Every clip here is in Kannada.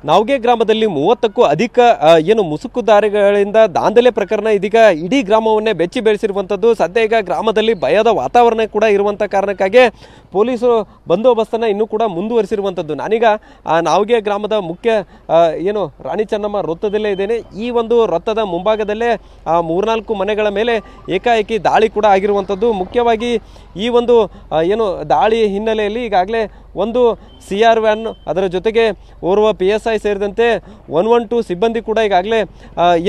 ನಾವ್ಗೆ ಗ್ರಾಮದಲ್ಲಿ 30ಕ್ಕೂ ಅಧಿಕ ಏನು ಮುಸುಕುದಾರಿಗಳಿಂದ ದಾಂಧಲೆ ಪ್ರಕರಣ ಇದೀಗ ಇಡೀ ಗ್ರಾಮವನ್ನೇ ಬೆಚ್ಚಿ ಬೀಳಿಸಿರುವಂಥದ್ದು. ಸದ್ಯ ಈಗ ಗ್ರಾಮದಲ್ಲಿ ಭಯದ ವಾತಾವರಣ ಕೂಡ ಇರುವಂಥ ಕಾರಣಕ್ಕಾಗಿ ಪೊಲೀಸರು ಬಂದೋಬಸ್ತನ್ನು ಇನ್ನೂ ಕೂಡ ಮುಂದುವರಿಸಿರುವಂಥದ್ದು. ನಾನೀಗ ನಾವ್ಗೆ ಗ್ರಾಮದ ಮುಖ್ಯ ಏನು ರಾಣಿ ಚೆನ್ನಮ್ಮ ವೃತ್ತದಲ್ಲೇ ಇದ್ದೇನೆ. ಈ ಒಂದು ವೃತ್ತದ ಮುಂಭಾಗದಲ್ಲೇ 3-4 ಮನೆಗಳ ಮೇಲೆ ಏಕಾಏಕಿ ದಾಳಿ ಕೂಡ ಆಗಿರುವಂಥದ್ದು. ಮುಖ್ಯವಾಗಿ ಈ ಒಂದು ಏನು ದಾಳಿ ಹಿನ್ನೆಲೆಯಲ್ಲಿ ಈಗಾಗಲೇ ಒಂದು CR ವ್ಯಾನ್ ಅದರ ಜೊತೆಗೆ ಓರ್ವ PSI ಸೇರಿದಂತೆ 112 ಸಿಬ್ಬಂದಿ ಕೂಡ ಈಗಾಗಲೇ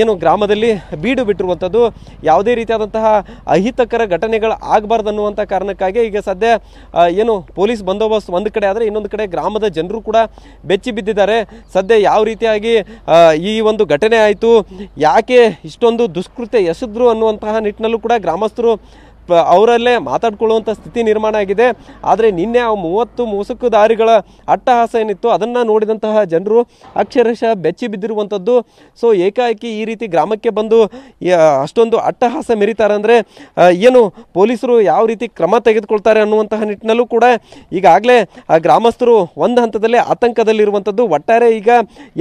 ಏನು ಗ್ರಾಮದಲ್ಲಿ ಬೀಡು ಬಿಟ್ಟಿರುವಂಥದ್ದು. ಯಾವುದೇ ರೀತಿಯಾದಂತಹ ಅಹಿತಕರ ಘಟನೆಗಳು ಆಗಬಾರ್ದು ಅನ್ನುವಂಥ ಕಾರಣಕ್ಕಾಗಿ ಈಗ ಸದ್ಯ ಏನು ಪೊಲೀಸ್ ಬಂದೋಬಸ್ತ್ ಒಂದು ಕಡೆ ಆದರೆ ಇನ್ನೊಂದು ಕಡೆ ಗ್ರಾಮದ ಜನರು ಕೂಡ ಬೆಚ್ಚಿ ಬಿದ್ದಿದ್ದಾರೆ. ಸದ್ಯ ಯಾವ ರೀತಿಯಾಗಿ ಈ ಒಂದು ಘಟನೆ ಆಯಿತು, ಯಾಕೆ ಇಷ್ಟೊಂದು ದುಷ್ಕೃತ್ಯ ಎಸೆದ್ರು ಅನ್ನುವಂತಹ ನಿಟ್ಟಿನಲ್ಲೂ ಕೂಡ ಗ್ರಾಮಸ್ಥರು ಅವರಲ್ಲೇ ಮಾತಾಡ್ಕೊಳ್ಳುವಂಥ ಸ್ಥಿತಿ ನಿರ್ಮಾಣ ಆಗಿದೆ. ಆದರೆ ನಿನ್ನೆ ಆ 30 ಮುಸುಕುದಾರಿಗಳ ಅಟ್ಟಹಾಸ ಏನಿತ್ತು ಅದನ್ನು ನೋಡಿದಂತಹ ಜನರು ಅಕ್ಷರಶಃ ಬೆಚ್ಚಿ ಬಿದ್ದಿರುವಂಥದ್ದು. ಸೊ ಏಕಾಏಕಿ ಈ ರೀತಿ ಗ್ರಾಮಕ್ಕೆ ಬಂದು ಅಷ್ಟೊಂದು ಅಟ್ಟಹಾಸ ಮೆರೀತಾರೆ ಅಂದರೆ ಏನು ಪೊಲೀಸರು ಯಾವ ರೀತಿ ಕ್ರಮ ತೆಗೆದುಕೊಳ್ತಾರೆ ಅನ್ನುವಂತಹ ನಿಟ್ಟಿನಲ್ಲೂ ಕೂಡ ಈಗಾಗಲೇ ಗ್ರಾಮಸ್ಥರು ಒಂದು ಹಂತದಲ್ಲಿ ಆತಂಕದಲ್ಲಿರುವಂಥದ್ದು. ಒಟ್ಟಾರೆ ಈಗ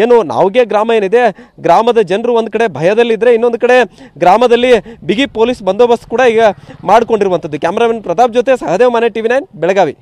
ಏನು ನಾವ್ಗೆ ಗ್ರಾಮ ಏನಿದೆ, ಗ್ರಾಮದ ಜನರು ಒಂದು ಕಡೆ ಭಯದಲ್ಲಿದ್ದರೆ ಇನ್ನೊಂದು ಕಡೆ ಗ್ರಾಮದಲ್ಲಿ ಬಿಗಿ ಪೊಲೀಸ್ ಬಂದೋಬಸ್ತ್ ಕೂಡ ಈಗ ಮಾಡಿಕೊಂಡಿರುವಂಥದ್ದು. ಕ್ಯಾಮರಾಮನ್ ಪ್ರತಾಪ್ ಜೊತೆ ಸಹದೇವ್, ಮನೆ TV9 ಬೆಳಗಾವಿ.